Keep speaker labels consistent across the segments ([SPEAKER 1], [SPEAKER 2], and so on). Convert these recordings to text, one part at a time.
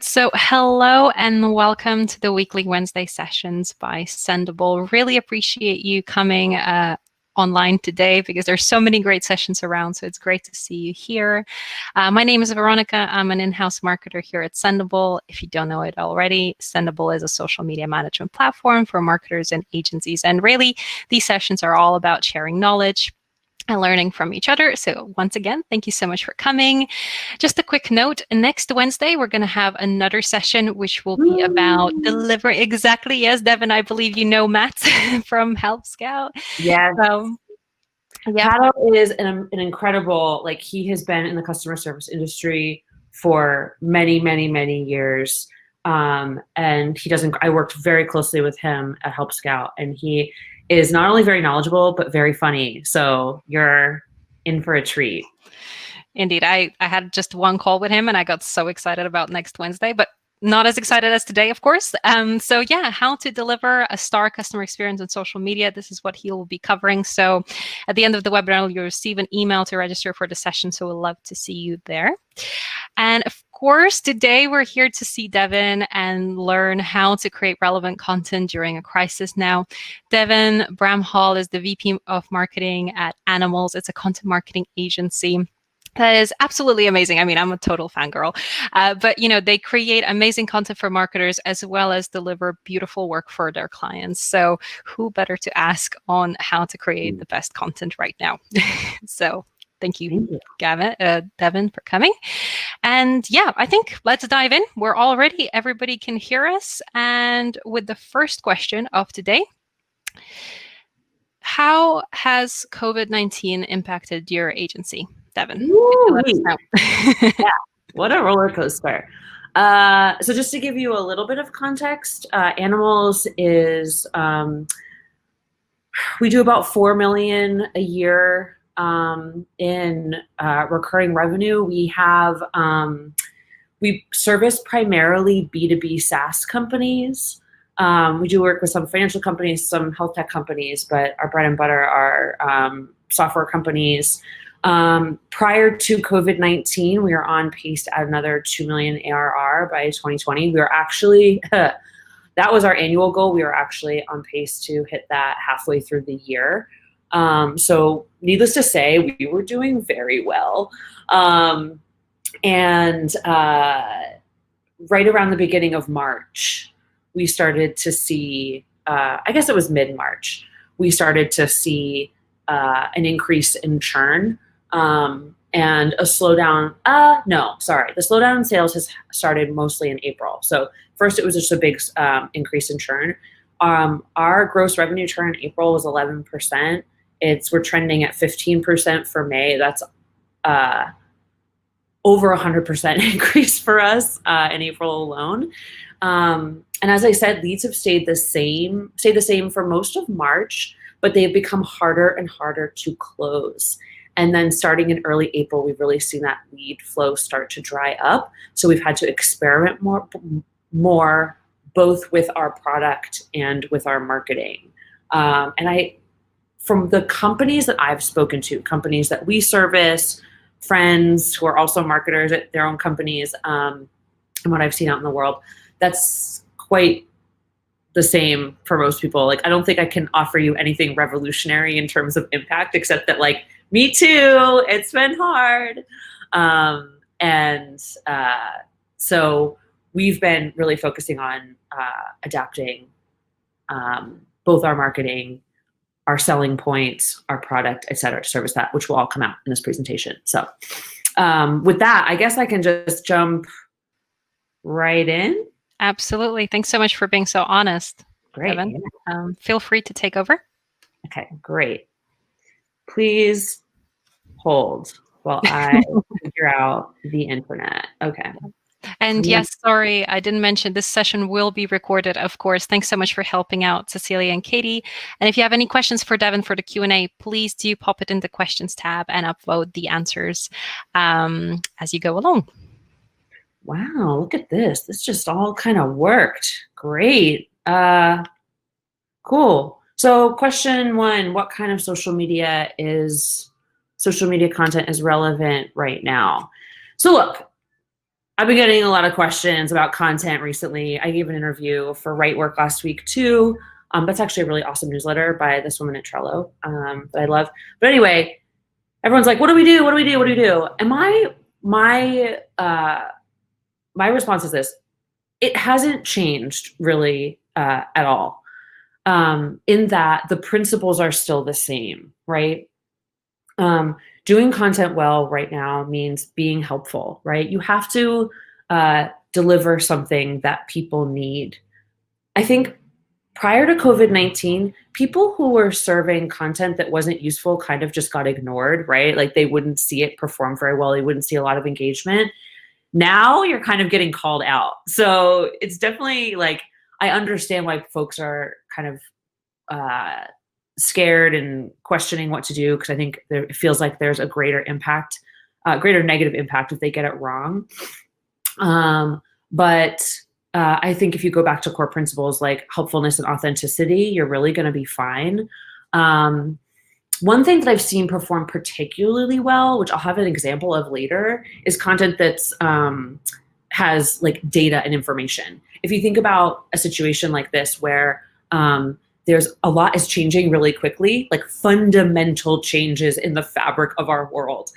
[SPEAKER 1] So hello and welcome to the weekly Wednesday sessions by Sendible. Really appreciate you coming online today because there's so many great sessions around. So it's great to see you here. My name is Veronica. I'm an in-house marketer here at Sendible. If you don't know it already, Sendible is a social media management platform for marketers and agencies. And really, these sessions are all about sharing knowledge and learning from each other. So once again, thank you so much for coming. Just a quick note, next Wednesday, we're going to have another session, which will be about delivering. Exactly. Yes, Devin, I believe you know Matt from Help Scout.
[SPEAKER 2] Yes.
[SPEAKER 1] Yeah.
[SPEAKER 2] Paddle is an incredible, he has been in the customer service industry for many, many, many years. And I worked very closely with him at Help Scout, and he is not only very knowledgeable, but very funny. So you're in for a treat.
[SPEAKER 1] Indeed. I had just one call with him and I got so excited about next Wednesday, but not as excited as today, of course. So yeah, how to deliver a star customer experience on social media. This is what he will be covering. So at the end of the webinar, you'll receive an email to register for the session. So we'll love to see you there. And of course, today we're here to see Devin and learn how to create relevant content during a crisis. Now, Devin Bramhall is the VP of Marketing at Animals. It's a content marketing agency. That is absolutely amazing. I mean, I'm a total fangirl, but they create amazing content for marketers as well as deliver beautiful work for their clients. So who better to ask on how to create the best content right now? So thank you, Devin, for coming. And yeah, I think let's dive in. We're all ready. Everybody can hear us. And with the first question of today, how has COVID-19 impacted your agency? Devin, let us know.
[SPEAKER 2] Yeah, what a roller coaster. So just to give you a little bit of context, Animals is, we do about $4 million a year in recurring revenue. We have, we service primarily B2B SaaS companies. We do work with some financial companies, some health tech companies, but our bread and butter are software companies. Prior to COVID-19, we were on pace to add another 2 million ARR by 2020. We were actually, that was our annual goal. We were actually on pace to hit that halfway through the year. So needless to say, we were doing very well. And right around the beginning of March, we started to see, I guess it was mid-March, we started to see an increase in churn. And a slowdown, the slowdown in sales has started mostly in April. So first it was just a big increase in churn. Our gross revenue churn in April was 11%. We're trending at 15% for May. That's over 100% increase for us in April alone. And as I said, leads have stayed the same for most of March, but they've become harder and harder to close. And then starting in early April, we've really seen that lead flow start to dry up. So we've had to experiment more both with our product and with our marketing. From the companies that I've spoken to, companies that we service, friends who are also marketers at their own companies, and what I've seen out in the world, that's quite the same for most people. I don't think I can offer you anything revolutionary in terms of impact, except that me too, it's been hard. So we've been really focusing on adapting both our marketing, our selling points, our product, et cetera, to service that, which will all come out in this presentation. So with that, I guess I can just jump right in.
[SPEAKER 1] Absolutely. Thanks so much for being so honest.
[SPEAKER 2] Great.
[SPEAKER 1] Devin. Feel free to take over.
[SPEAKER 2] Okay, great. Please hold while I figure out the internet. Okay.
[SPEAKER 1] And yes, sorry, I didn't mention this session will be recorded, of course. Thanks so much for helping out, Cecilia and Katie. And if you have any questions for Devin for the Q&A, please do pop it in the questions tab and upload the answers as you go along.
[SPEAKER 2] Wow, look at this. This just all kind of worked. Great. Cool. So question one, what kind of social media content is relevant right now? So look, I've been getting a lot of questions about content recently. I gave an interview for Right Work last week too. That's actually a really awesome newsletter by this woman at Trello that I love. But anyway, everyone's like, what do we do? What do we do? What do we do? And my response is this: it hasn't changed really at all. In that the principles are still the same, right? Doing content well right now means being helpful, right? You have to deliver something that people need. I think prior to COVID-19, people who were serving content that wasn't useful kind of just got ignored, right? Like they wouldn't see it perform very well. They wouldn't see a lot of engagement. Now you're kind of getting called out. So it's definitely like, I understand why folks are kind of scared and questioning what to do, because I think it feels like there's a greater negative impact if they get it wrong. But I think if you go back to core principles like helpfulness and authenticity, you're really going to be fine. One thing that I've seen perform particularly well, which I'll have an example of later, is content that's has like data and information. If you think about a situation like this where there's a lot is changing really quickly, like fundamental changes in the fabric of our world.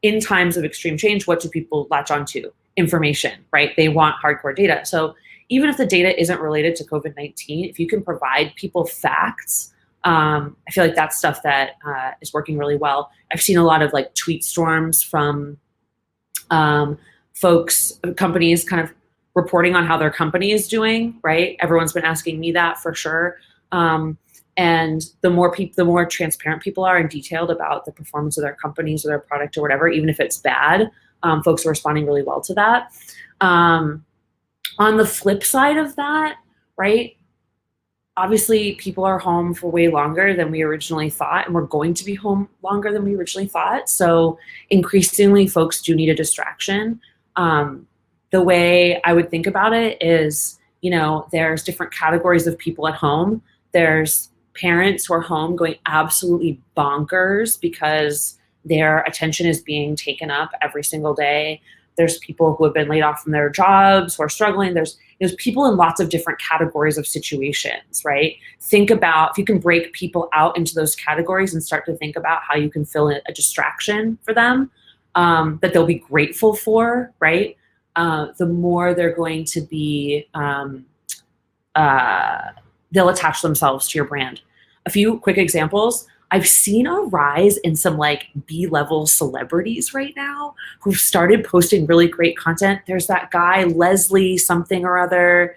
[SPEAKER 2] In times of extreme change, what do people latch onto? Information, right? They want hardcore data. So even if the data isn't related to COVID-19, if you can provide people facts, I feel like that's stuff that is working really well. I've seen a lot of like tweet storms from companies kind of reporting on how their company is doing, right? Everyone's been asking me that for sure. And the more transparent people are and detailed about the performance of their companies or their product or whatever, even if it's bad, folks are responding really well to that. On the flip side of that, right? Obviously, people are home for way longer than we originally thought, and we're going to be home longer than we originally thought. So increasingly, folks do need a distraction. The way I would think about it is, there's different categories of people at home. There's parents who are home going absolutely bonkers because their attention is being taken up every single day. There's people who have been laid off from their jobs who are struggling. There's people in lots of different categories of situations, right? Think about if you can break people out into those categories and start to think about how you can fill in a distraction for them that they'll be grateful for, right? The more they're going to be, they'll attach themselves to your brand. A few quick examples. I've seen a rise in some like B-level celebrities right now who've started posting really great content. There's that guy, Leslie something or other,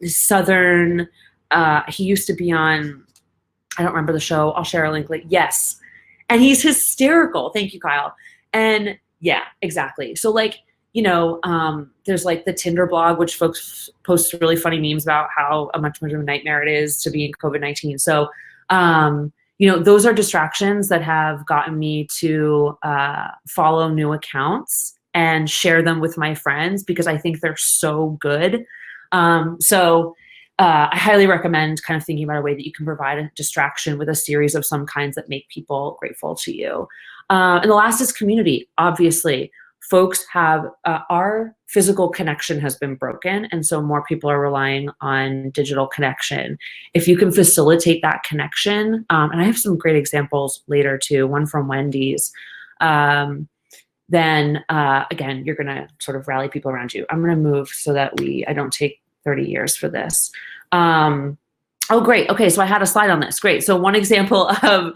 [SPEAKER 2] Southern, he used to be on, I don't remember the show. I'll share a link. Yes. And he's hysterical. Thank you, Kyle. And yeah, exactly. So like, there's like the Tinder blog, which folks post really funny memes about how much of a nightmare it is to be in COVID-19. So, those are distractions that have gotten me to follow new accounts and share them with my friends because I think they're so good. I highly recommend kind of thinking about a way that you can provide a distraction with a series of some kinds that make people grateful to you. And the last is community. Obviously, folks have, our physical connection has been broken. And so more people are relying on digital connection. If you can facilitate that connection, and I have some great examples later too, one from Wendy's, then again, you're gonna sort of rally people around you. I'm gonna move so that I don't take 30 years for this. Oh, great. Okay, so I had a slide on this. Great. So one example of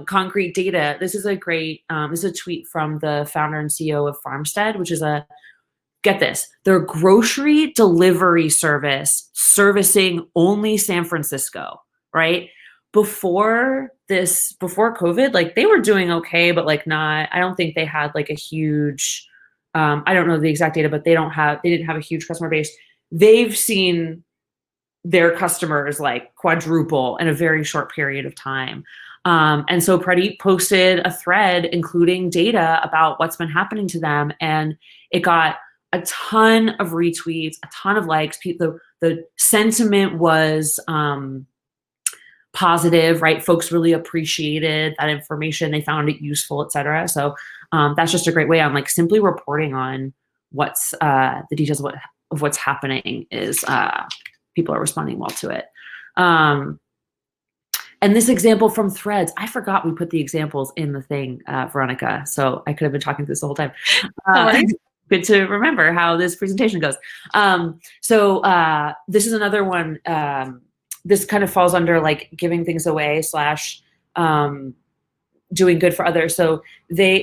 [SPEAKER 2] concrete data. This is a great, this is a tweet from the founder and CEO of Farmstead, which is get this, their grocery delivery service servicing only San Francisco, right? Before COVID, like they were doing okay, but like not, I don't think they had like a huge, I don't know the exact data, but they didn't have a huge customer base. They've seen their customers like quadruple in a very short period of time. And so Pradeep posted a thread including data about what's been happening to them. And it got a ton of retweets, a ton of likes. The sentiment was positive, right? Folks really appreciated that information. They found it useful, et cetera. So that's just a great way on like simply reporting on what's the details of what's happening is people are responding well to it. And this example from Threads, I forgot we put the examples in the thing, Veronica. So I could have been talking through this the whole time.
[SPEAKER 1] No worries.
[SPEAKER 2] Good to remember how this presentation goes. So this is another one. This kind of falls under like giving things away / doing good for others. So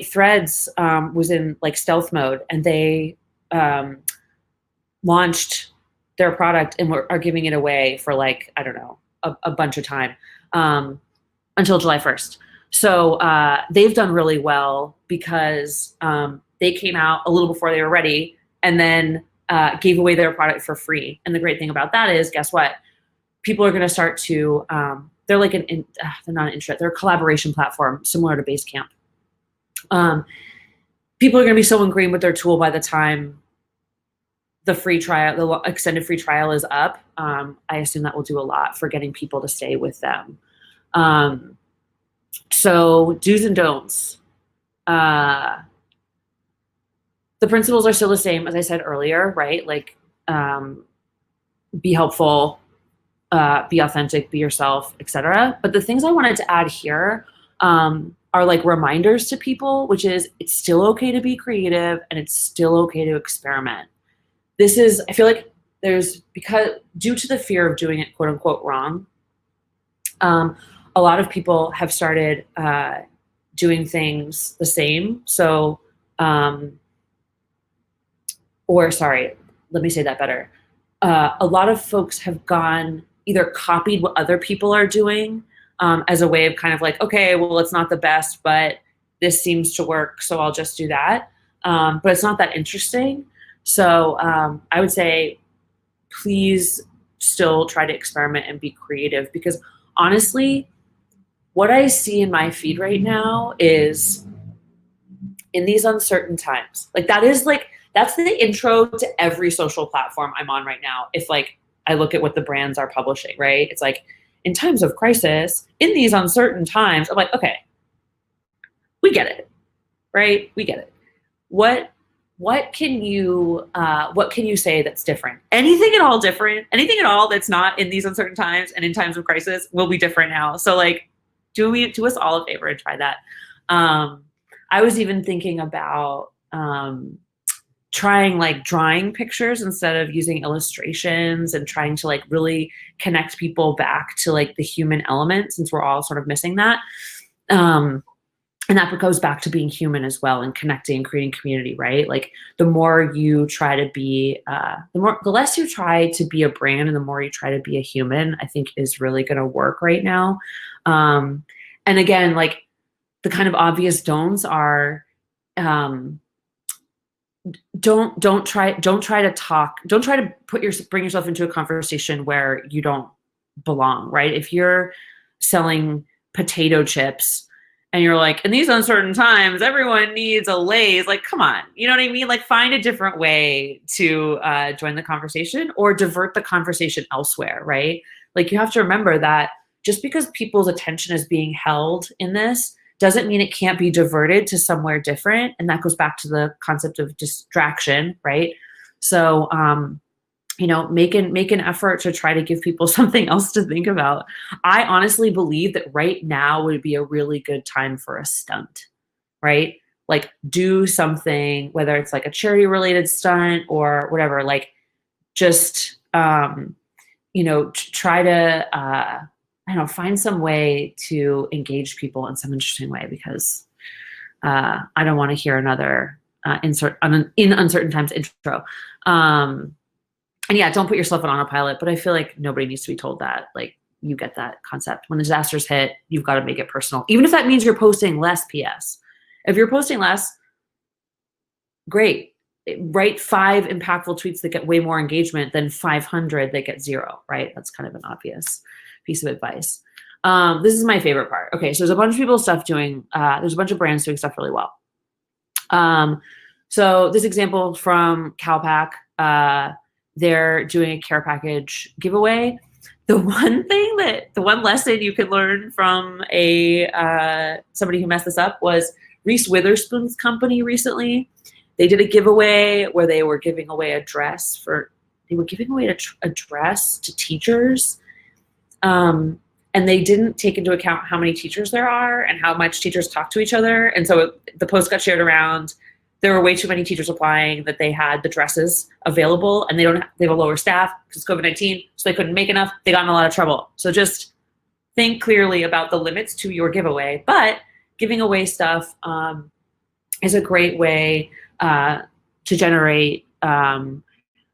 [SPEAKER 2] Threads was in like stealth mode, and they launched their product and are giving it away for like, I don't know, a bunch of time. Until July 1st. So they've done really well because they came out a little before they were ready, and then gave away their product for free. And the great thing about that is, guess what? People are going to start to, they're like they're not an intranet, they're a collaboration platform similar to Basecamp. People are going to be so ingrained with their tool by the time the extended free trial is up. I assume that will do a lot for getting people to stay with them. So do's and don'ts. The principles are still the same as I said earlier, right? Like, be helpful, be authentic, be yourself, etc. But the things I wanted to add here are like reminders to people, which is it's still okay to be creative and it's still okay to experiment. I feel like because due to the fear of doing it quote unquote wrong, a lot of people have started doing things the same. So, let me say that better. A lot of folks have either copied what other people are doing as a way of kind of like, okay, well, it's not the best, but this seems to work, so I'll just do that. But it's not that interesting. So I would say, please still try to experiment and be creative, because honestly, what I see in my feed right now is, in these uncertain times, that's the intro to every social platform I'm on right now. If like I look at what the brands are publishing, right? It's like, in times of crisis, in these uncertain times, I'm like, okay, we get it, right? We get it. What can you say that's different? Anything at all different? Anything at all that's not in these uncertain times and in times of crisis will be different now. So like, do us all a favor and try that. I was even thinking about trying like drawing pictures instead of using illustrations, and trying to like really connect people back to like the human element, since we're all sort of missing that. And that goes back to being human as well, and connecting and creating community, right? Like the more you try to be, the less you try to be a brand and the more you try to be a human, I think is really going to work right now. And again, like the kind of obvious don'ts are, don't try to bring yourself into a conversation where you don't belong, right? If you're selling potato chips and you're like, in these uncertain times, everyone needs a Lay's, like, come on, you know what I mean? Like, find a different way to join the conversation or divert the conversation elsewhere, right? Like, you have to remember that just because people's attention is being held in this doesn't mean it can't be diverted to somewhere different. And that goes back to the concept of distraction, right? So, make an effort to try to give people something else to think about. I honestly believe that right now would be a really good time for a stunt, right? Like, do something, whether it's like a charity related stunt or whatever, like just, try to, find some way to engage people in some interesting way, because I don't want to hear another in uncertain times intro. And yeah, don't put yourself on autopilot, but I feel like nobody needs to be told that. Like, you get that concept. When disasters hit, you've got to make it personal. Even if that means you're posting less PS. If you're posting less, great. Write 5 impactful tweets that get way more engagement than 500 that get 0, right? That's kind of an obvious piece of advice. This is my favorite part. Okay, so there's a bunch of people there's a bunch of brands doing stuff really well. So this example from Calpac, they're doing a care package giveaway. The one lesson you could learn from somebody who messed this up was Reese Witherspoon's company recently. They did a giveaway where they were giving away a dress a dress to teachers. And they didn't take into account how many teachers there are and how much teachers talk to each other. And so the post got shared around. There were way too many teachers applying that they had the dresses available, and they have a lower staff because COVID-19, so they couldn't make enough. They got in a lot of trouble. So just think clearly about the limits to your giveaway. But giving away stuff is a great way to generate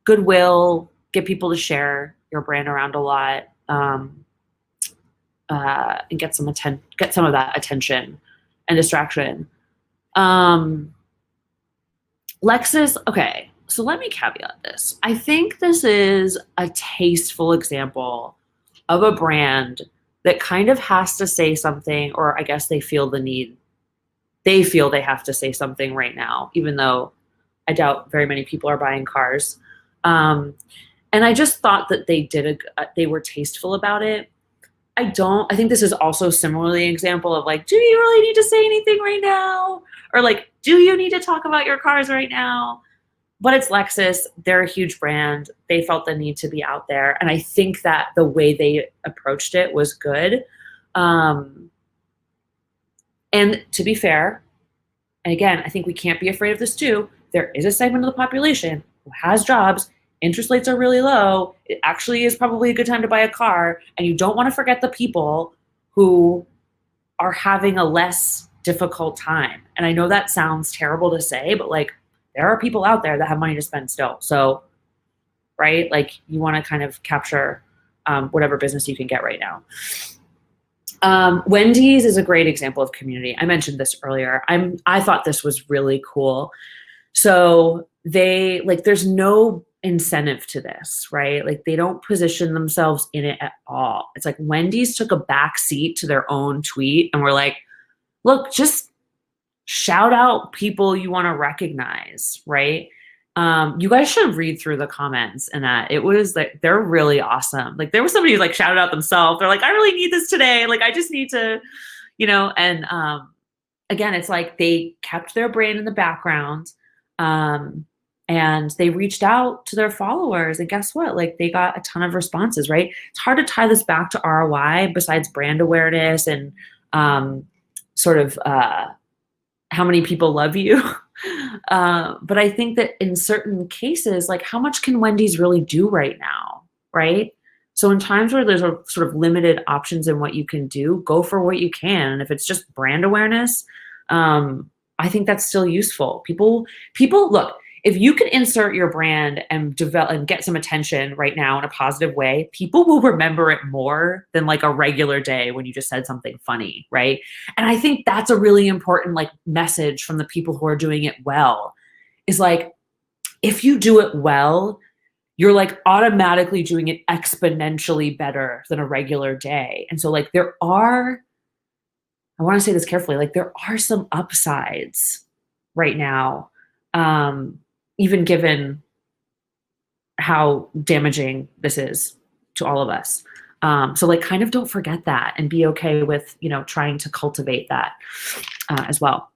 [SPEAKER 2] goodwill, get people to share your brand around a lot, and get some of that attention and distraction. Lexus, okay, so let me caveat this. I think this is a tasteful example of a brand that kind of has to say something, or I guess they feel the need. They feel they have to say something right now, even though I doubt very many people are buying cars. And I just thought that they were tasteful about it. I think this is also similarly an example of like, do you really need to say anything right now? Or like, do you need to talk about your cars right now? But it's Lexus. They're a huge brand. They felt the need to be out there. And I think that the way they approached it was good. And to be fair, and again, I think we can't be afraid of this too. There is a segment of the population who has jobs. Interest rates are really low. It actually is probably a good time to buy a car. And you don't want to forget the people who are having a less difficult time. And I know that sounds terrible to say, but like there are people out there that have money to spend still. So, right? Like you want to kind of capture whatever business you can get right now. Wendy's is a great example of community. I mentioned this earlier. I thought this was really cool. So there's no incentive to this, right? Like they don't position themselves in it at all. It's like Wendy's took a back seat to their own tweet and we're like, look, just shout out people you want to recognize, right? You guys should read through the comments and that it was like, they're really awesome. Like there was somebody who like shouted out themselves. They're like, I really need this today. Like, I just need to, and again, it's like they kept their brand in the background. And they reached out to their followers, and guess what? Like they got a ton of responses, right? It's hard to tie this back to ROI besides brand awareness and sort of how many people love you. But I think that in certain cases, like how much can Wendy's really do right now, right? So in times where there's a sort of limited options in what you can do, go for what you can. And if it's just brand awareness, I think that's still useful. People look, if you can insert your brand and develop and get some attention right now in a positive way, people will remember it more than like a regular day when you just said something funny, right? And I think that's a really important like message from the people who are doing it well, is like, if you do it well, you're like automatically doing it exponentially better than a regular day. And so like I want to say this carefully, like there are some upsides right now, even given how damaging this is to all of us. So like kind of don't forget that and be okay with, trying to cultivate that as well.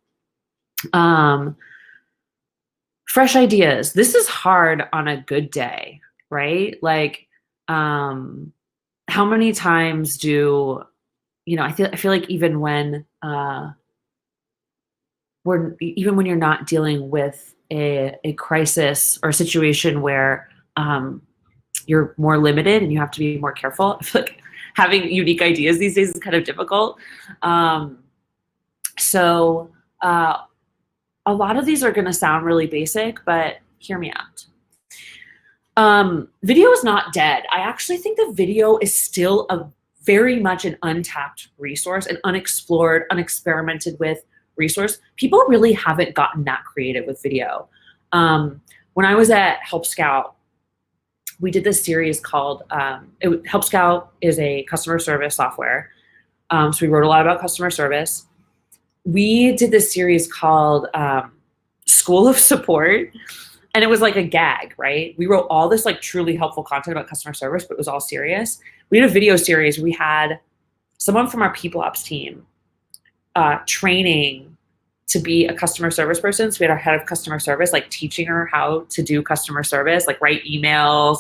[SPEAKER 2] Fresh ideas. This is hard on a good day, right? Like how many times do, I feel like even when you're not dealing with a crisis or a situation where you're more limited and you have to be more careful, I feel like having unique ideas these days is kind of difficult. So a lot of these are going to sound really basic, but hear me out. Video is not dead. I actually think the video is still very much an untapped resource, an unexplored, unexperimented with resource. People really haven't gotten that creative with video. When I was at Help Scout, we did this series called, Help Scout is a customer service software. So we wrote a lot about customer service. We did this series called School of Support, and it was like a gag, right? We wrote all this like truly helpful content about customer service, but it was all serious. We did a video series. We had someone from our people ops team training to be a customer service person. So we had our head of customer service, like teaching her how to do customer service, like write emails,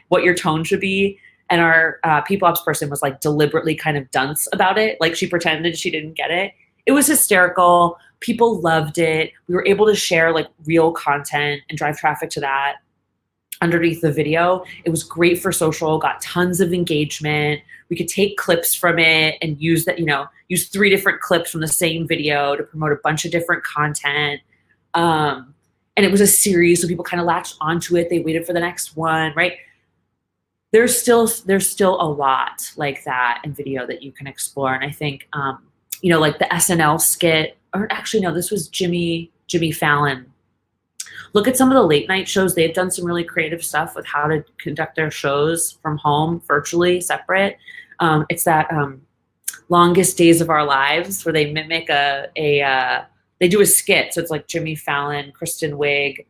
[SPEAKER 2] what your tone should be. And our people ops person was like deliberately kind of dunce about it. Like she pretended she didn't get it. It was hysterical. People loved it. We were able to share like real content and drive traffic to that underneath the video. It was great for social, got tons of engagement. We could take clips from it and use that, use 3 different clips from the same video to promote a bunch of different content. And it was a series, so people kind of latched onto it. They waited for the next one, right? There's still a lot like that in video that you can explore. And I think, like the SNL skit, or actually, no, this was Jimmy Fallon. Look at some of the late night shows. They've done some really creative stuff with how to conduct their shows from home, virtually, separate. It's that Longest Days of Our Lives where they mimic they do a skit. So it's like Jimmy Fallon, Kristen Wiig,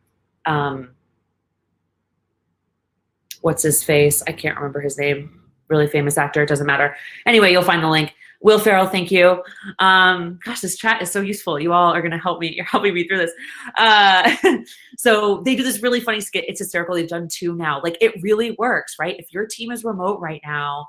[SPEAKER 2] what's his face? I can't remember his name. Really famous actor. It doesn't matter. Anyway, you'll find the link. Will Ferrell, thank you. Gosh, this chat is so useful. You all are going to help me. You're helping me through this. So they do this really funny skit. It's hysterical. They've done 2 now. Like it really works, right? If your team is remote right now,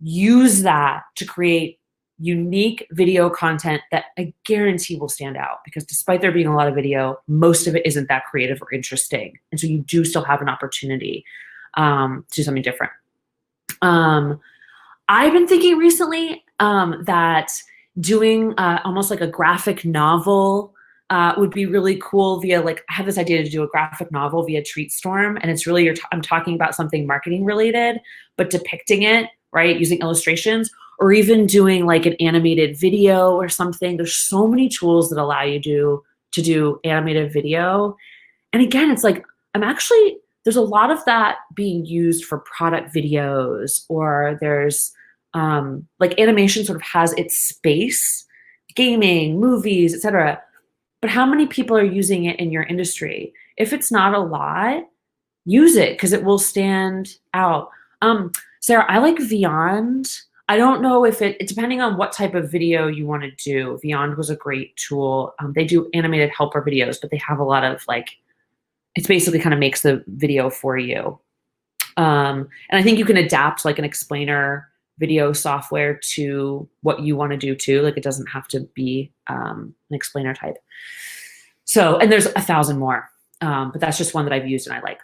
[SPEAKER 2] use that to create unique video content that I guarantee will stand out, because despite there being a lot of video, most of it isn't that creative or interesting. And so you do still have an opportunity to do something different. I've been thinking recently that doing almost like a graphic novel would be really cool via I have this idea to do a graphic novel via TweetStorm, and it's really I'm talking about something marketing related, but depicting it, right, using illustrations, or even doing like an animated video or something. There's so many tools that allow you to do animated video. And again, it's like there's a lot of that being used for product videos, or there's like animation sort of has its space, gaming, movies, etc. But how many people are using it in your industry? If it's not a lot, use it because it will stand out. Sarah, I like Vyond. I don't know if depending on what type of video you want to do, Vyond was a great tool. They do animated helper videos, but they have a lot of it basically kind of makes the video for you. And I think you can adapt like an explainer video software to what you want to do too. Like it doesn't have to be an explainer type. So, and there's 1,000 more, but that's just one that I've used and I like.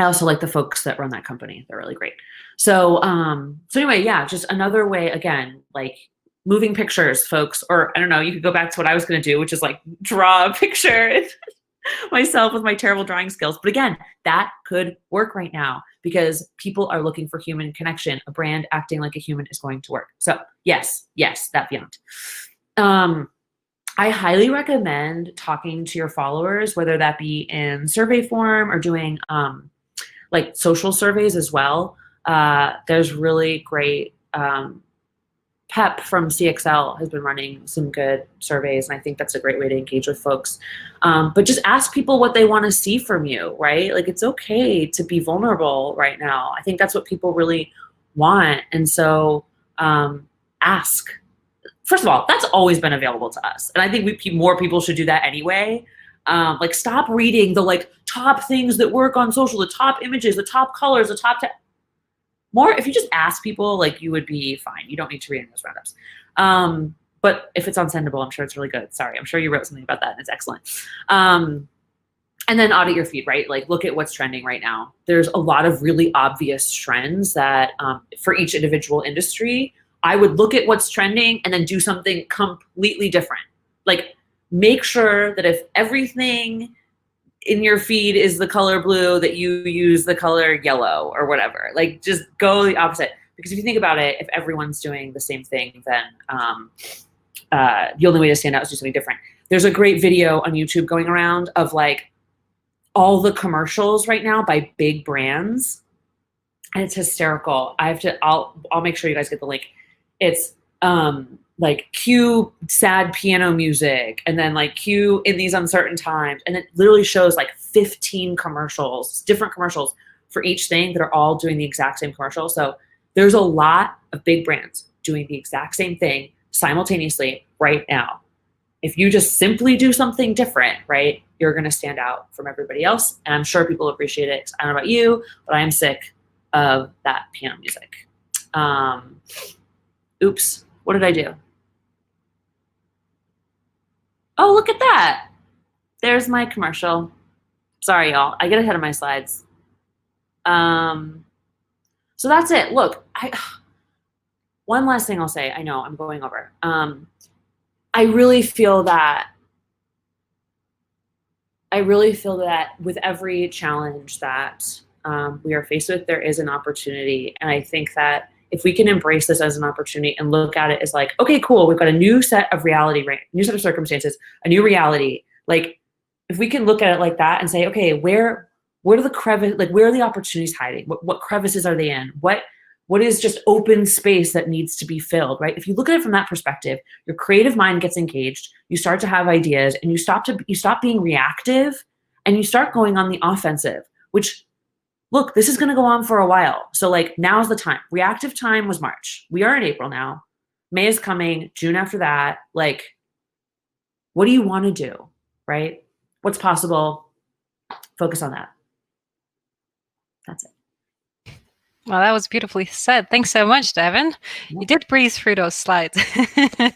[SPEAKER 2] I also like the folks that run that company. They're really great. So, so anyway, yeah, just another way, again, like moving pictures, folks, or I don't know, you could go back to what I was going to do, which is like draw a picture myself with my terrible drawing skills. But again, that could work right now because people are looking for human connection. A brand acting like a human is going to work. So yes, that Vyond. I highly recommend talking to your followers, whether that be in survey form or doing like social surveys as well. There's really great, Pep from CXL has been running some good surveys, and I think that's a great way to engage with folks. But just ask people what they want to see from you, right? Like it's okay to be vulnerable right now. I think that's what people really want. And so ask. First of all, that's always been available to us. And I think more people should do that anyway. Like stop reading the like top things that work on social, the top images, the top colors, the top more. If you just ask people, like you would be fine. You don't need to read in those roundups. But if it's on Sendible, I'm sure it's really good. Sorry, I'm sure you wrote something about that and it's excellent. And then audit your feed, right? Like look at what's trending right now. There's a lot of really obvious trends that for each individual industry, I would look at what's trending and then do something completely different. Like make sure that if everything in your feed is the color blue, that you use the color yellow or whatever. Like just go the opposite. Because if you think about it, if everyone's doing the same thing, then the only way to stand out is do something different. There's a great video on YouTube going around of like all the commercials right now by big brands. And it's hysterical. I'll make sure you guys get the link. It's like cue sad piano music and then like cue in these uncertain times. And it literally shows like 15 commercials, different commercials for each thing that are all doing the exact same commercial. So there's a lot of big brands doing the exact same thing simultaneously right now. if you just simply do something different, right, you're going to stand out from everybody else. And I'm sure people appreciate it. I don't know about you, but I am sick of that piano music. Oops, what did I do? Oh, look at that. There's my commercial. Sorry, y'all. I get ahead of my slides. So that's it. Look, one last thing I'll say. I know I'm going over. I really feel that with every challenge that we are faced with, there is an opportunity. And I think that if we can embrace this as an opportunity and look at it as like, okay, cool, we've got a new set of reality, right? New set of circumstances, a new reality. Like, if we can look at it like that and say, okay, where are the crevices, like where are the opportunities hiding? What crevices are they in? What is just open space that needs to be filled, right? If you look at it from that perspective, your creative mind gets engaged, you start to have ideas, and you stop being reactive, and you start going on the offensive, which, look, this is going to go on for a while. So like, now's the time. Reactive time was March. We are in April now. May is coming, June after that. Like, what do you want to do, right? What's possible? Focus on that. That's it.
[SPEAKER 1] Well, that was beautifully said. Thanks so much, Devin.
[SPEAKER 2] Yeah.
[SPEAKER 1] You did breeze through those slides. Oh,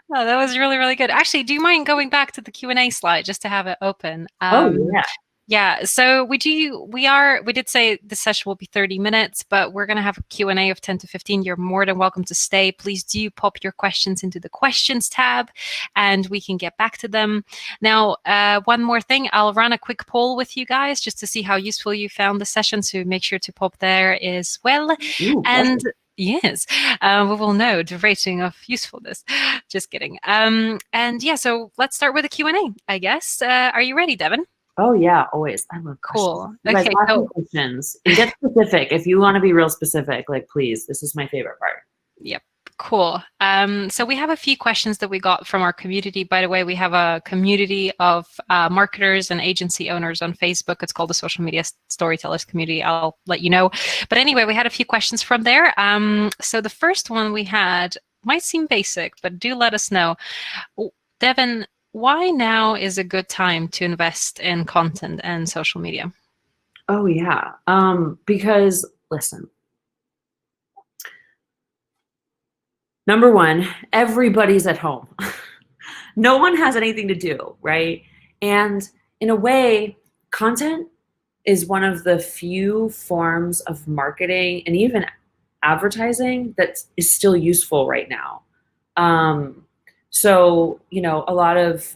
[SPEAKER 1] that was really, really good. Actually, do you mind going back to the Q&A slide just to have it open?
[SPEAKER 2] Yeah.
[SPEAKER 1] Yeah, so we did say the session will be 30 minutes, but we're going to have a Q&A of 10 to 15. You're more than welcome to stay. Please do pop your questions into the questions tab and we can get back to them. Now, one more thing, I'll run a quick poll with you guys just to see how useful you found the session. So make sure to pop there as well.
[SPEAKER 2] Ooh,
[SPEAKER 1] and yes, we will know the rating of usefulness. Just kidding. And yeah, so let's start with a Q&A, I guess. Are you ready, Devin?
[SPEAKER 2] Oh yeah, always. I love
[SPEAKER 1] cool.
[SPEAKER 2] Questions.
[SPEAKER 1] Okay,
[SPEAKER 2] so questions. And get specific. If you want to be real specific, like please, this is my favorite part.
[SPEAKER 1] Yep. Cool. So we have a few questions that we got from our community. By the way, we have a community of marketers and agency owners on Facebook. It's called the Social Media Storytellers Community. I'll let you know. But anyway, we had a few questions from there. So the first one we had might seem basic, but do let us know. Devin, why now is a good time to invest in content and social media?
[SPEAKER 2] Oh yeah, because listen, number one, everybody's at home. No one has anything to do, right? And in a way, content is one of the few forms of marketing and even advertising that is still useful right now. So, you know, a lot of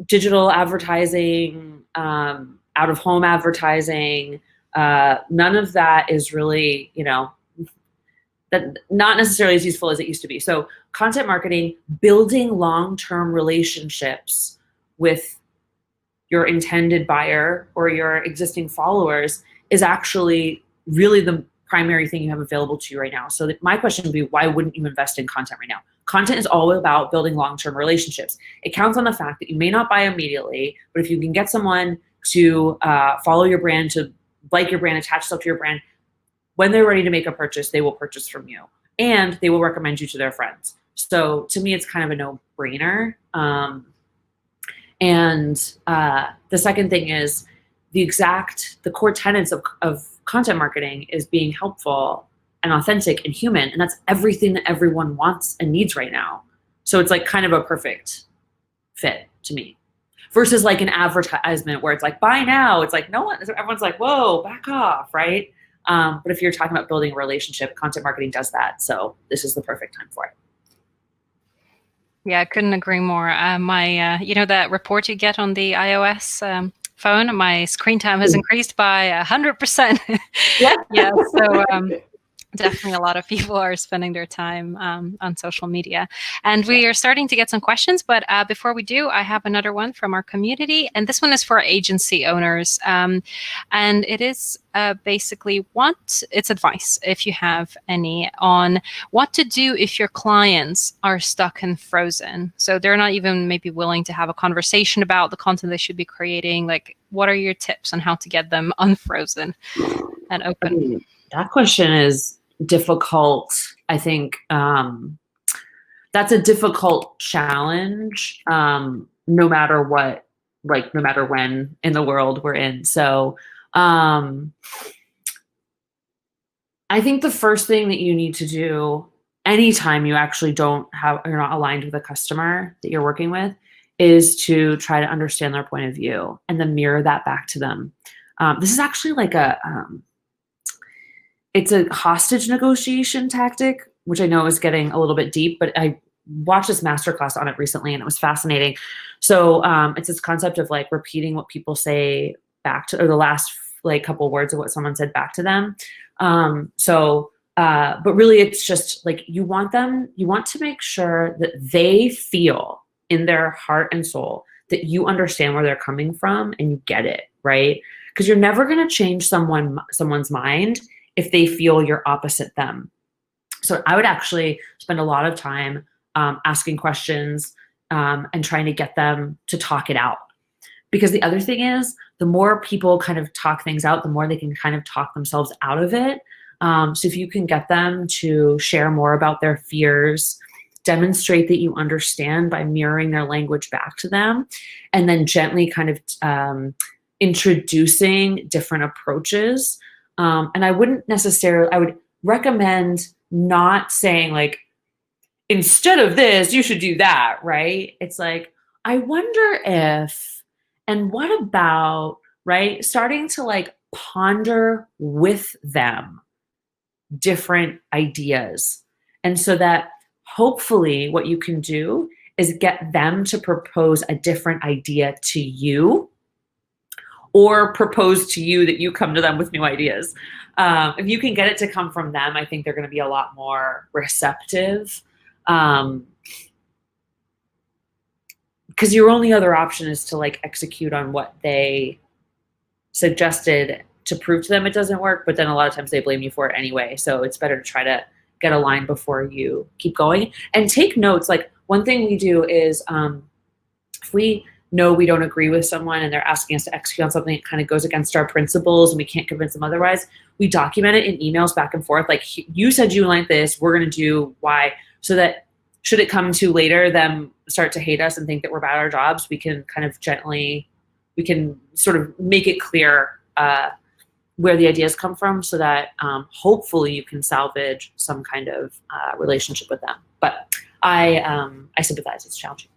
[SPEAKER 2] digital advertising, out-of-home advertising, none of that is really, you know, that not necessarily as useful as it used to be. So content marketing, building long-term relationships with your intended buyer or your existing followers is actually really the primary thing you have available to you right now. So my question would be, why wouldn't you invest in content right now? Content is all about building long-term relationships. It counts on the fact that you may not buy immediately, but if you can get someone to follow your brand, to like your brand, attach themselves to your brand, when they're ready to make a purchase, they will purchase from you and they will recommend you to their friends. So to me, it's kind of a no-brainer. And the second thing is the core tenets of content marketing is being helpful and authentic and human. And that's everything that everyone wants and needs right now. So it's like kind of a perfect fit to me versus like an advertisement where it's like, buy now. It's like, everyone's like, whoa, back off, right? But if you're talking about building a relationship, content marketing does that. So this is the perfect time for it.
[SPEAKER 1] Yeah, I couldn't agree more. You know that report you get on the iOS phone, my screen time has increased by 100%. Yeah, so definitely a lot of people are spending their time on social media. And we are starting to get some questions, but before we do, I have another one from our community. And this one is for agency owners. And it is basically it's advice, if you have any, on what to do if your clients are stuck and frozen. So they're not even maybe willing to have a conversation about the content they should be creating. Like, what are your tips on how to get them unfrozen and open?
[SPEAKER 2] I mean, that question is difficult. I think that's a difficult challenge, no matter what, like no matter when in the world we're in. So I think the first thing that you need to do anytime you actually you're not aligned with a customer that you're working with, is to try to understand their point of view and then mirror that back to them. This is actually like it's a hostage negotiation tactic, which I know is getting a little bit deep, but I watched this masterclass on it recently and it was fascinating. So it's this concept of like repeating what people say back to, or the last like couple words of what someone said back to them. But really it's just like, you want to make sure that they feel in their heart and soul that you understand where they're coming from and you get it, right? Because you're never going to change someone's mind if they feel you're opposite them. So I would actually spend a lot of time asking questions and trying to get them to talk it out. Because the other thing is, the more people kind of talk things out, the more they can kind of talk themselves out of it. So if you can get them to share more about their fears, demonstrate that you understand by mirroring their language back to them, and then gently kind of introducing different approaches. And I would recommend not saying like, instead of this, you should do that, right? It's like, I wonder if, and what about, right? Starting to like ponder with them different ideas. And so that hopefully what you can do is get them to propose a different idea to you, or propose to you that you come to them with new ideas. If you can get it to come from them, I think they're going to be a lot more receptive. Because your only other option is to like execute on what they suggested to prove to them it doesn't work, but then a lot of times they blame you for it anyway. So it's better to try to get aligned before you keep going and take notes. Like one thing we do is if we know we don't agree with someone and they're asking us to execute on something that kind of goes against our principles and we can't convince them otherwise, we document it in emails back and forth. Like, you said you like this, we're going to do Y, so that should it come to later them start to hate us and think that we're bad at our jobs, we can kind of gently, we can sort of make it clear where the ideas come from, so that hopefully you can salvage some kind of relationship with them. But I sympathize, it's challenging.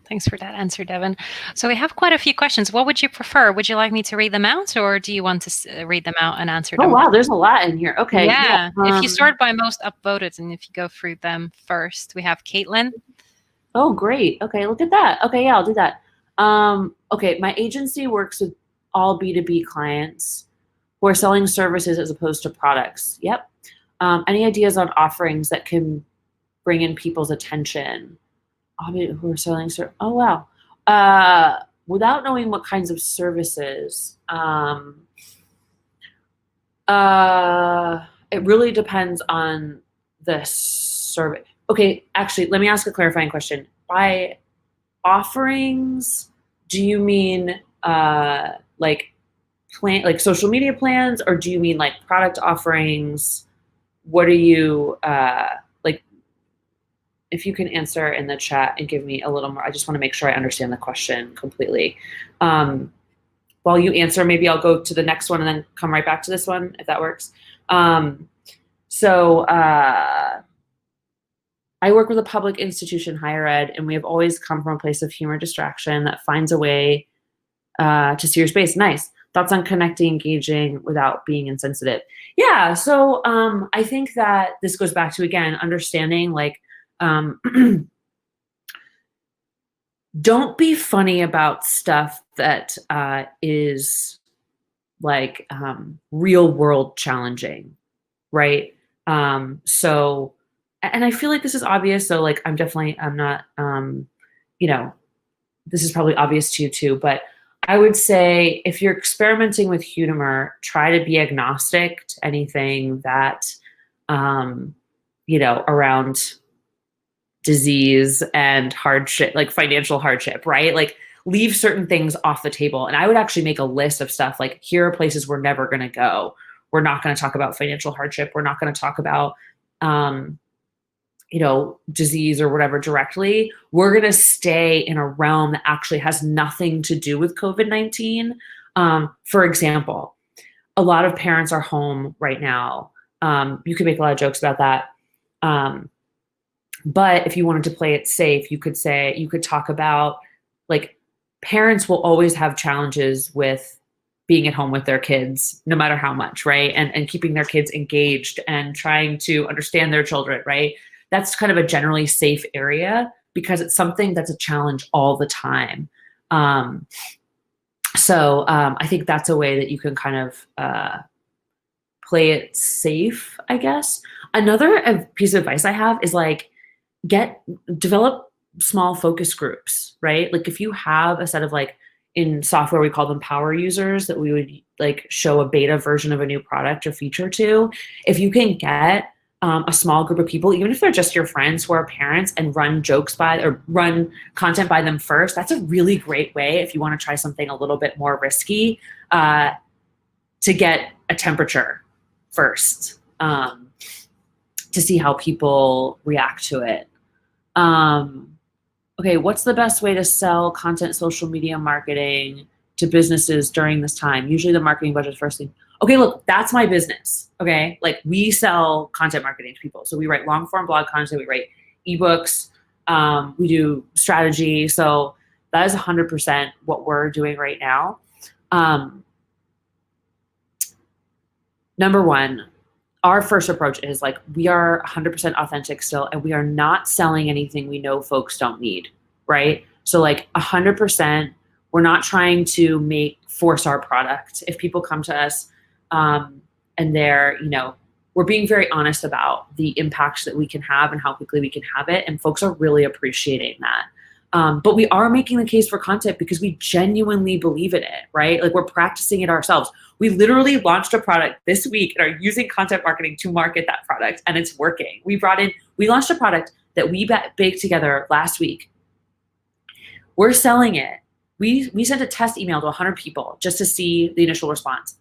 [SPEAKER 1] Thanks for that answer, Devin. So we have quite a few questions. What would you prefer? Would you like me to read them out, or do you want to read them out and answer them?
[SPEAKER 2] Oh, wow, there's a lot in here. Okay.
[SPEAKER 1] Yeah. If you start by most upvoted, and if you go through them first, we have Caitlin.
[SPEAKER 2] Oh, great. Okay, look at that. Okay, yeah, I'll do that. Okay, my agency works with all B2B clients who are selling services as opposed to products. Yep. Any ideas on offerings that can bring in people's attention? Who are selling oh wow. Without knowing what kinds of services, it really depends on the service. Okay, actually, let me ask a clarifying question. By offerings, do you mean like social media plans, or do you mean like product offerings? What are you like? If you can answer in the chat and give me a little more, I just want to make sure I understand the question completely. While you answer, maybe I'll go to the next one and then come right back to this one, if that works. I work with a public institution, higher ed, and we have always come from a place of humor distraction that finds a way to serious base. Nice. Thoughts on connecting, engaging without being insensitive. Yeah, so I think that this goes back to, again, understanding like, don't be funny about stuff that is like real world challenging, right? So, and I feel like this is obvious. So like, I'm not, you know, this is probably obvious to you too, but I would say if you're experimenting with humor, try to be agnostic to anything that, you know, around disease and hardship, like financial hardship, right? Like leave certain things off the table. And I would actually make a list of stuff like, here are places we're never going to go. We're not going to talk about financial hardship. We're not going to talk about disease or whatever directly, we're going to stay in a realm that actually has nothing to do with COVID-19. For example, a lot of parents are home right now. You could make a lot of jokes about that. But if you wanted to play it safe, you could talk about, like, parents will always have challenges with being at home with their kids, no matter how much, right? And keeping their kids engaged and trying to understand their children, right? That's kind of a generally safe area because it's something that's a challenge all the time. So I think that's a way that you can kind of play it safe, I guess. Another piece of advice I have is, like, develop small focus groups, right? Like, if you have a set of, like, in software, we call them power users that we would, like, show a beta version of a new product or feature to. If you can get a small group of people, even if they're just your friends who are parents, and run run content by them first, that's a really great way, if you want to try something a little bit more risky, to get a temperature first, to see how people react to it. Okay, what's the best way to sell content social media marketing to businesses during this time? Usually the marketing budget is first thing. Okay, look, that's my business, okay? Like, we sell content marketing to people. So we write long form blog content, we write ebooks, we do strategy. So that is 100% what we're doing right now. Number one, our first approach is, like, we are 100% authentic still, and we are not selling anything we know folks don't need, right? So, like, 100%, we're not trying to force our product. If people come to us and they're, we're being very honest about the impacts that we can have and how quickly we can have it, and folks are really appreciating that. But we are making the case for content because we genuinely believe in it, right? Like, we're practicing it ourselves. We literally launched a product this week and are using content marketing to market that product, and it's working. We launched a product that we baked together last week. We're selling it. We sent a test email to 100 people just to see the initial response.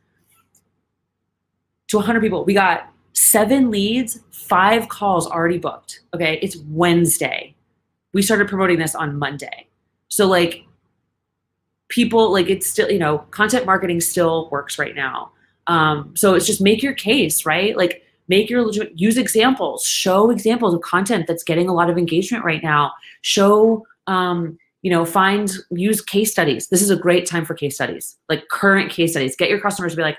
[SPEAKER 2] To 100 people, we got 7 leads, 5 calls already booked. Okay, it's Wednesday. We started promoting this on Monday. So, like, people, like, it's still, content marketing still works right now. So it's just make your case, right? Like, use examples, show examples of content that's getting a lot of engagement right now. Show, use case studies. This is a great time for case studies, like current case studies. Get your customers to be like,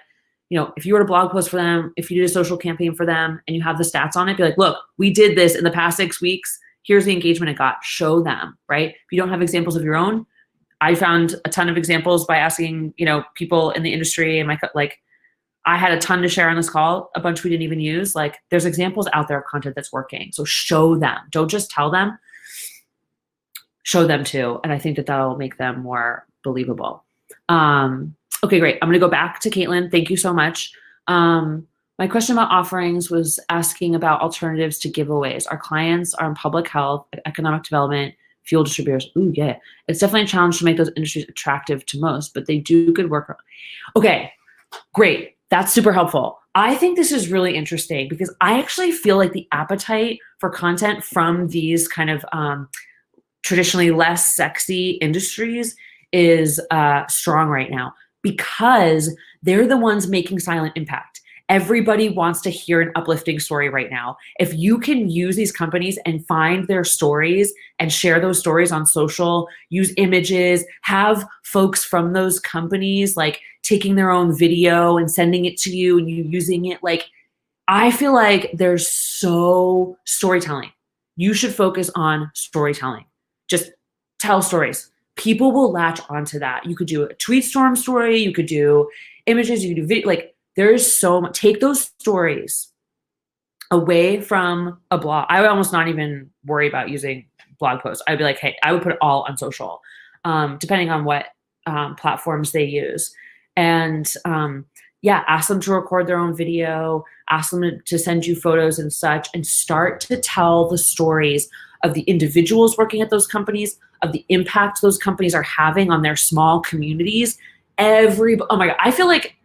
[SPEAKER 2] if you wrote a blog post for them, if you did a social campaign for them and you have the stats on it, be like, look, we did this in the past 6 weeks. Here's the engagement it got. Show them, right? If you don't have examples of your own, I found a ton of examples by asking, people in the industry, and I had a ton to share on this call, a bunch we didn't even use. Like, there's examples out there of content that's working. So show them. Don't just tell them. Show them too. And I think that that'll make them more believable. Okay, great. I'm going to go back to Caitlin. Thank you so much. My question about offerings was asking about alternatives to giveaways. Our clients are in public health, economic development, fuel distributors. Ooh, yeah. It's definitely a challenge to make those industries attractive to most, but they do good work. Okay, great. That's super helpful. I think this is really interesting because I actually feel like the appetite for content from these kind of traditionally less sexy industries is strong right now because they're the ones making silent impact. Everybody wants to hear an uplifting story right now. If you can use these companies and find their stories and share those stories on social, use images, have folks from those companies like taking their own video and sending it to you and you using it, like, I feel like there's so storytelling. You should focus on storytelling. Just tell stories. People will latch onto that. You could do a tweet storm story. You could do images. You could do video. Like, there's so much. Take those stories away from a blog. I would almost not even worry about using blog posts. I'd be like, hey, I would put it all on social, depending on what platforms they use. And ask them to record their own video, ask them to send you photos and such, and start to tell the stories of the individuals working at those companies, of the impact those companies are having on their small communities. Oh my God, I feel like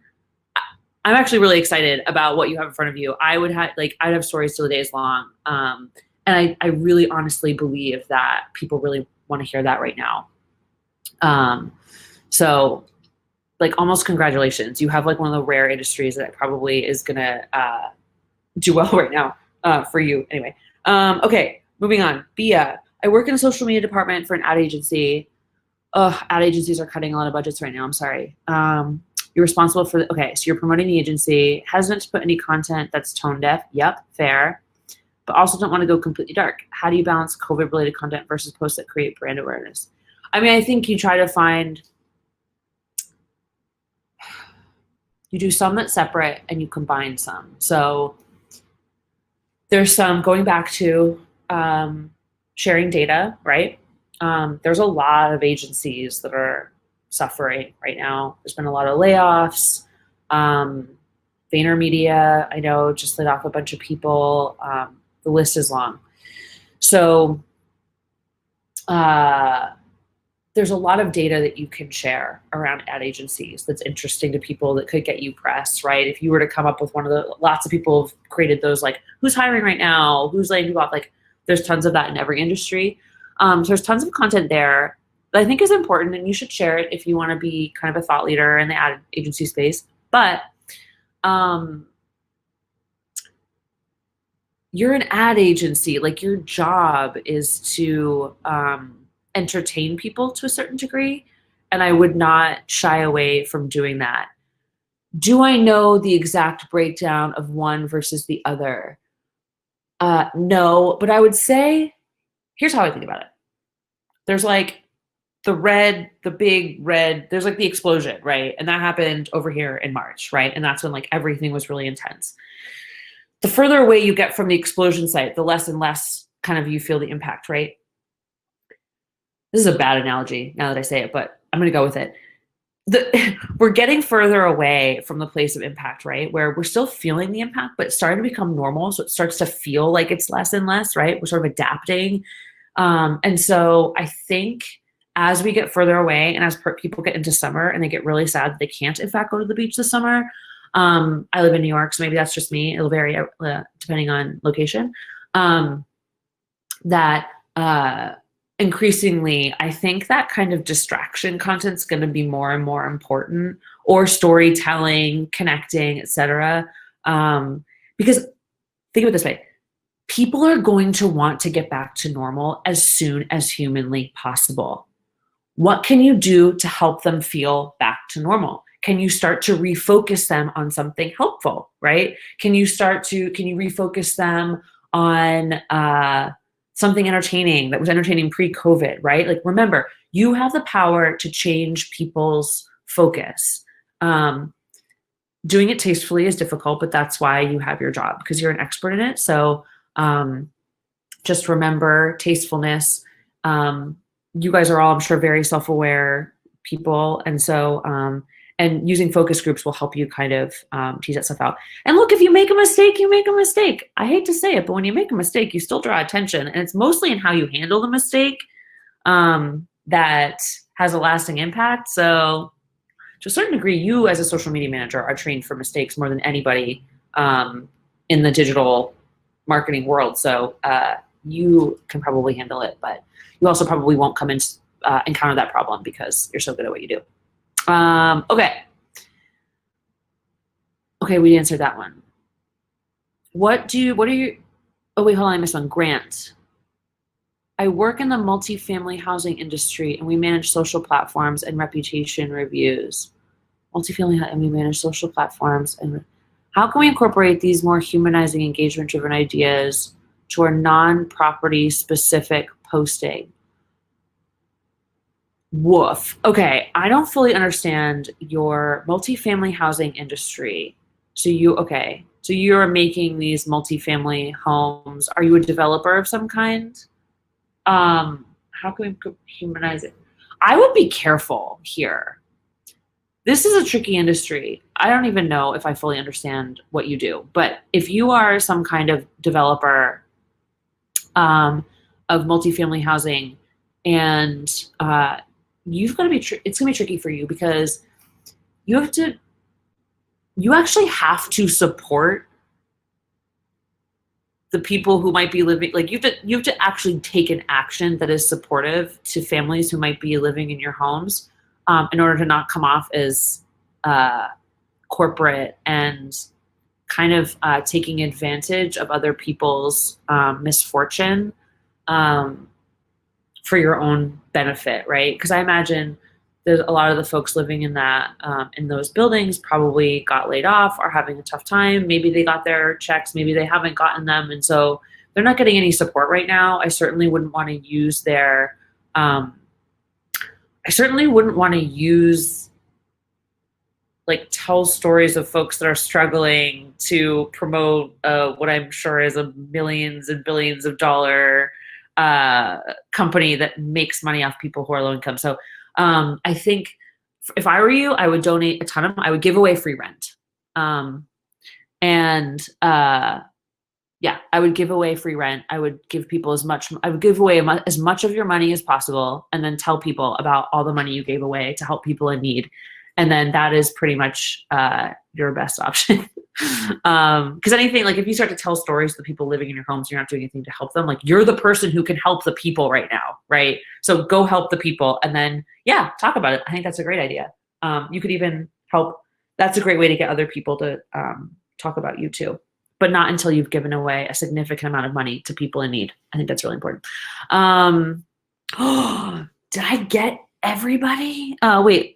[SPEAKER 2] I'm actually really excited about what you have in front of you. I'd have stories till the day is long. I really honestly believe that people really want to hear that right now. So like almost congratulations. You have like one of the rare industries that probably is gonna do well right now for you. Anyway, okay, moving on. Bia, I work in a social media department for an ad agency. Ad agencies are cutting a lot of budgets right now. I'm sorry. You're responsible for okay, so you're promoting the agency, hesitant to put any content that's tone deaf. Yep, fair. But also don't want to go completely dark. How do you balance COVID related content versus posts that create brand awareness? I mean, I think you try to find, you do some that's separate and you combine some. So there's some going back to sharing data, right? There's a lot of agencies that are suffering right now. There's been a lot of layoffs. VaynerMedia, I know, just laid off a bunch of people. The list is long. So there's a lot of data that you can share around ad agencies that's interesting to people that could get you press, right? If you were to come up with one of the, lots of people have created those, like who's hiring right now, who's laying people off, like there's tons of that in every industry. So there's tons of content there that I think is important, and you should share it if you want to be kind of a thought leader in the ad agency space. But you're an ad agency, like your job is to entertain people to a certain degree, and I would not shy away from doing that. Do I know the exact breakdown of one versus the other? No, but I would say, here's how I think about it. There's like the big red, there's like the explosion, right? And that happened over here in March, right? And that's when like everything was really intense. The further away you get from the explosion site, the less and less kind of you feel the impact, right? This is a bad analogy now that I say it, but I'm going to go with it. We're getting further away from the place of impact, right? Where we're still feeling the impact, but it's starting to become normal. So it starts to feel like it's less and less, right? We're sort of adapting. And so I think as we get further away and as people get into summer and they get really sad that they can't, in fact, go to the beach this summer. I live in New York, so maybe that's just me. It'll vary depending on location. Increasingly, I think that kind of distraction content is going to be more and more important, or storytelling, connecting, etc. Because think of it this way. People are going to want to get back to normal as soon as humanly possible. What can you do to help them feel back to normal? Can you start to refocus them on something helpful, right? Can you refocus them on something entertaining that was entertaining pre-COVID, right? Like, remember, you have the power to change people's focus. Doing it tastefully is difficult, but that's why you have your job, because you're an expert in it. So just remember tastefulness. You guys are all, I'm sure, very self-aware people. And so, and using focus groups will help you kind of tease that stuff out. And look, if you make a mistake, you make a mistake. I hate to say it, but when you make a mistake, you still draw attention. And it's mostly in how you handle the mistake that has a lasting impact. So to a certain degree, you as a social media manager are trained for mistakes more than anybody in the digital marketing world. So you can probably handle it, but you also probably won't come and encounter that problem because you're so good at what you do. Okay, we answered that one. What are you, oh wait, hold on, I missed one. Grant. I work in the multifamily housing industry and we manage social platforms and reputation reviews. Multifamily, and we manage social platforms. And how can we incorporate these more humanizing, engagement-driven ideas to our non-property specific posting? Woof. Okay, I don't fully understand your multifamily housing industry. So you're making these multifamily homes. Are you a developer of some kind? How can we humanize it? I would be careful here. This is a tricky industry. I don't even know if I fully understand what you do, but if you are some kind of developer of multifamily housing, and you've got to be, it's going to be tricky for you because you actually have to support the people who might be living, like you have to actually take an action that is supportive to families who might be living in your homes, in order to not come off as corporate and kind of taking advantage of other people's misfortune for your own benefit, right? Because I imagine there's a lot of the folks living in that in those buildings probably got laid off, are having a tough time. Maybe they got their checks, maybe they haven't gotten them, and so they're not getting any support right now. I certainly wouldn't want to use their like tell stories of folks that are struggling to promote what I'm sure is a millions and billions of dollar company that makes money off people who are low income. So I think if I were you, I would donate a ton of, I would give away free rent. Yeah, I would give away free rent. I would give people I would give away as much of your money as possible, and then tell people about all the money you gave away to help people in need. And then that is pretty much your best option. Because anything, like if you start to tell stories to the people living in your homes, you're not doing anything to help them. Like you're the person who can help the people right now, right? So go help the people, and then talk about it. I think that's a great idea. You could even help. That's a great way to get other people to talk about you too, but not until you've given away a significant amount of money to people in need. I think that's really important. Did I get everybody? Wait.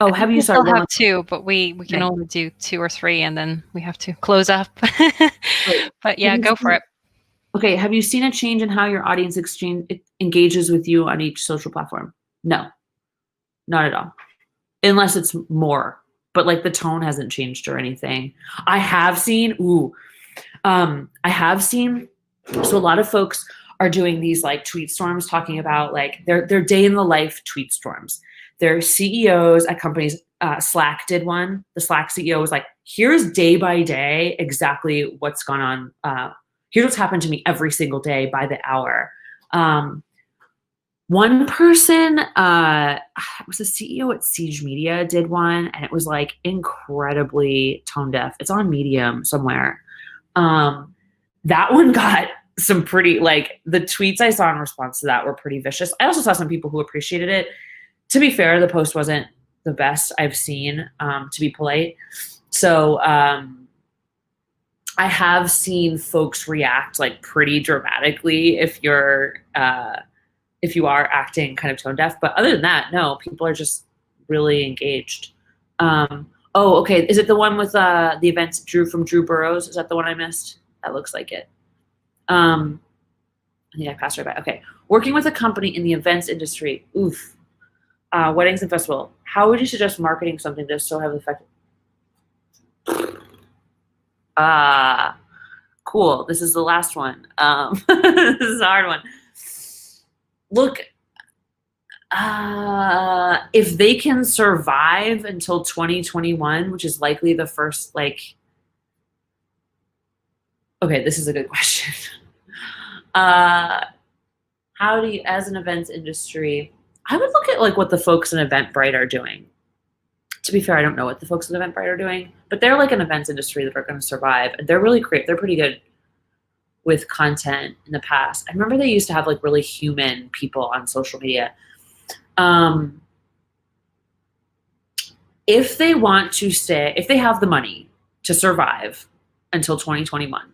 [SPEAKER 2] Oh, have you
[SPEAKER 1] still have two, but we can only do 2 or 3, and then we have to close up. But yeah, go for it.
[SPEAKER 2] Okay, have you seen a change in how your audience engages with you on each social platform? No, not at all. Unless it's more, but like the tone hasn't changed or anything. I have seen, so a lot of folks are doing these like tweet storms talking about like their day in the life tweet storms. Their CEOs at companies, Slack did one. The Slack CEO was like, here's day by day exactly what's gone on. Here's what's happened to me every single day by the hour. One person, was the CEO at Siege Media, did one, and it was like incredibly tone deaf. It's on Medium somewhere. That one got some pretty, like the tweets I saw in response to that were pretty vicious. I also saw some people who appreciated it. To be fair, the post wasn't the best I've seen, to be polite. So I have seen folks react like pretty dramatically if you are acting kind of tone deaf. But other than that, no, people are just really engaged. Okay. Is it the one with the events Drew Burrows? Is that the one I missed? That looks like it. I think I passed right by. Okay. Working with a company in the events industry. Oof. Weddings and festival. How would you suggest marketing something to so have an effect? Cool. This is the last one. This is a hard one. Look, if they can survive until 2021, which is likely the first, okay, this is a good question. How do you, as an events industry, I would look at like what the folks in Eventbrite are doing. To be fair, I don't know what the folks in Eventbrite are doing, but they're like an events industry that are going to survive. And they're really great. They're pretty good with content in the past. I remember they used to have like really human people on social media. If they want to stay, if they have the money to survive until 2021,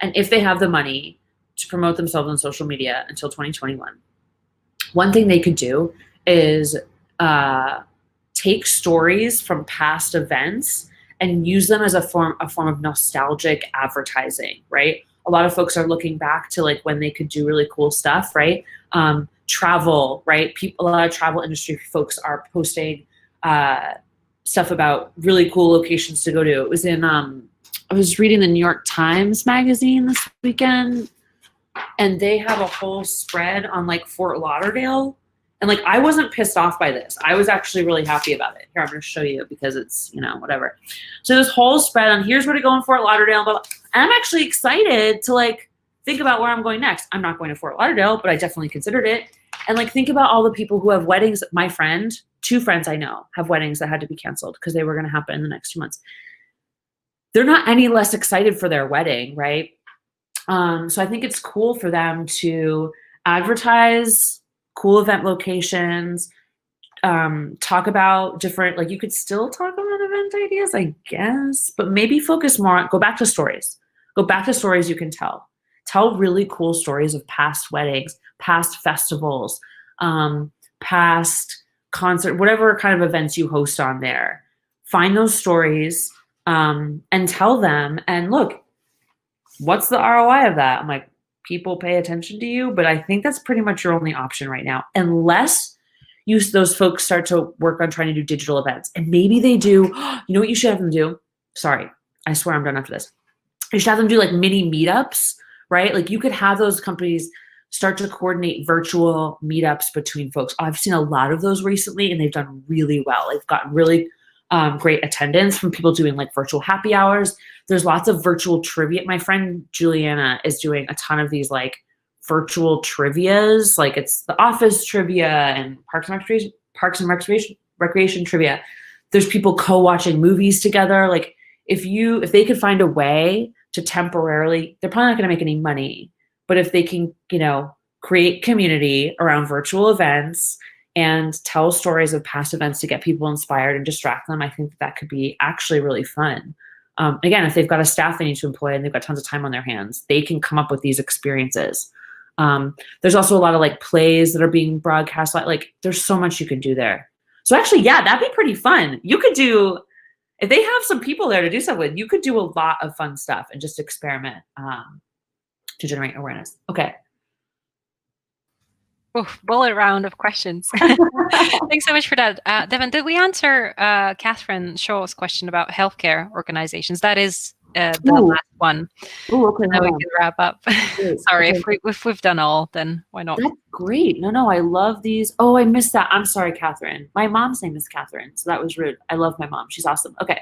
[SPEAKER 2] and if they have the money to promote themselves on social media until 2021, one thing they could do is take stories from past events and use them as a form of nostalgic advertising, right? A lot of folks are looking back to like when they could do really cool stuff, right? Travel, right? A lot of travel industry folks are posting stuff about really cool locations to go to. It was in, I was reading the New York Times magazine this weekend, and they have a whole spread on like Fort Lauderdale. And like, I wasn't pissed off by this. I was actually really happy about it. Here, I'm going to show you because it's, whatever. So this whole spread on here's where to go in Fort Lauderdale. Blah, blah. And I'm actually excited to like think about where I'm going next. I'm not going to Fort Lauderdale, but I definitely considered it. And like, think about all the people who have weddings. My two friends I know have weddings that had to be canceled because they were going to happen in the next 2 months. they're not any less excited for their wedding, right? So I think it's cool for them to advertise cool event locations, talk about different, like you could still talk about event ideas, I guess, but maybe focus more on, go back to stories you can tell really cool stories of past weddings, past festivals, past concert, whatever kind of events you host on there. Find those stories and tell them, and look, what's the ROI of that? I'm like, people pay attention to you, but I think that's pretty much your only option right now, unless those folks start to work on trying to do digital events. And maybe they do, you know what you should have them do? Sorry, I swear I'm done after this. You should have them do like mini meetups, right? Like you could have those companies start to coordinate virtual meetups between folks. I've seen a lot of those recently and they've done really well. They've gotten really great attendance from people doing like virtual happy hours. There's lots of virtual trivia. My friend Juliana is doing a ton of these like virtual trivias, like it's the office trivia and Parks and Recreation trivia. There's people co-watching movies together. Like if they could find a way to temporarily, they're probably not going to make any money, but if they can, create community around virtual events and tell stories of past events to get people inspired and distract them, I think that could be actually really fun. Again, if they've got a staff they need to employ and they've got tons of time on their hands, they can come up with these experiences. There's also a lot of like plays that are being broadcast. Like there's so much you can do there. So actually, yeah, that'd be pretty fun. You could do, if they have some people there to do stuff with, you could do a lot of fun stuff and just experiment to generate awareness. Okay.
[SPEAKER 1] Bullet round of questions. Thanks so much for that. Devin, did we answer Catherine Shaw's question about healthcare organizations? That is the last one.
[SPEAKER 2] Okay.
[SPEAKER 1] Now we can wrap up. Sorry, okay. If we've done all, then why not?
[SPEAKER 2] That's great. No, I love these. Oh, I missed that. I'm sorry, Catherine. My mom's name is Catherine, so that was rude. I love my mom. She's awesome. Okay.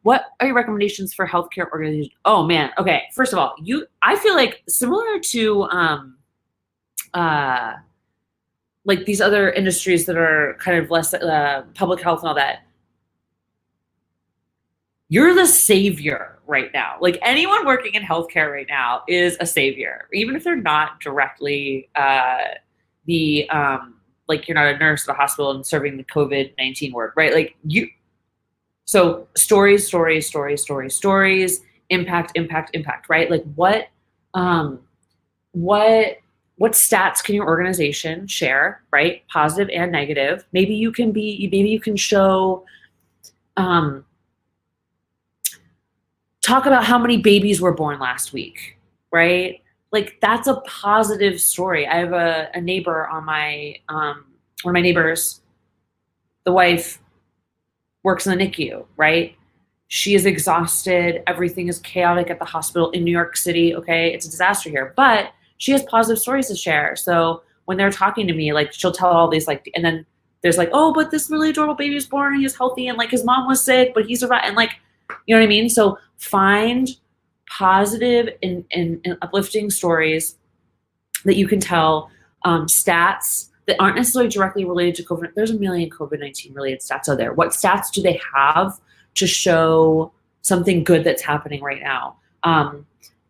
[SPEAKER 2] What are your recommendations for healthcare organizations? Oh man. Okay. First of all, I feel like similar to like these other industries that are kind of less public health and all that, you're the savior right now. Like anyone working in healthcare right now is a savior, even if they're not directly like you're not a nurse at a hospital and serving the COVID-19 work, right? Like so stories, impact, right? Like what stats can your organization share, right? Positive and negative. Maybe you can show, talk about how many babies were born last week, right? Like that's a positive story. I have a neighbor on my, one of my neighbors, the wife works in the NICU, right? She is exhausted. Everything is chaotic at the hospital in New York City. Okay. It's a disaster here, but she has positive stories to share. So when they're talking to me, like she'll tell all these like, and then there's like, oh, but this really adorable baby was born and he's healthy and like his mom was sick, but he survived. And like, you know what I mean? So find positive and uplifting stories that you can tell, stats that aren't necessarily directly related to COVID. There's a million COVID-19 related stats out there. What stats do they have to show something good that's happening right now?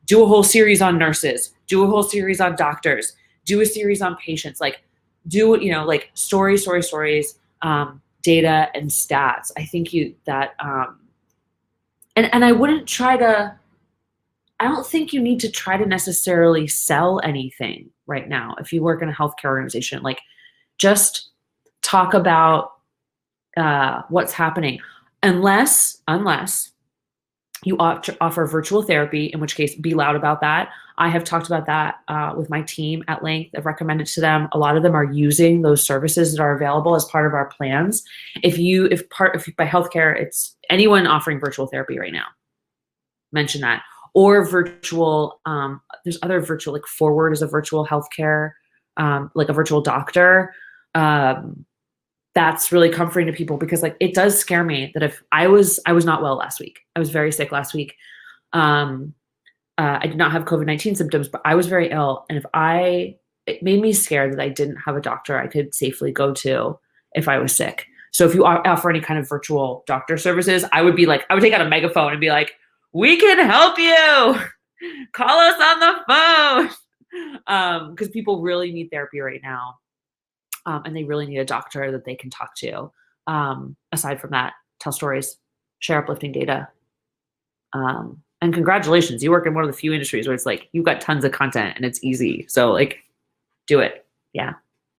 [SPEAKER 2] Do a whole series on nurses, do a whole series on doctors, do a series on patients, like do, like stories, data and stats. I think and I wouldn't I don't think you need to try to necessarily sell anything right now. If you work in a healthcare organization, like just talk about what's happening, unless you offer virtual therapy, in which case be loud about that. I have talked about that with my team at length. I've recommended to them. A lot of them are using those services that are available as part of our plans. If by healthcare, it's anyone offering virtual therapy right now, mention that. Or virtual, there's other virtual, like Forward is a virtual healthcare, like a virtual doctor. That's really comforting to people because like it does scare me that if I was not well last week. I was very sick last week. I did not have COVID-19 symptoms, but I was very ill. And it made me scared that I didn't have a doctor I could safely go to if I was sick. So if you offer any kind of virtual doctor services, I would take out a megaphone and be like, we can help you. Call us on the phone. Because people really need therapy right now. And they really need a doctor that they can talk to. Aside from that, tell stories, share uplifting data. And congratulations, you work in one of the few industries where it's like, you've got tons of content and it's easy. So like, do it. Yeah.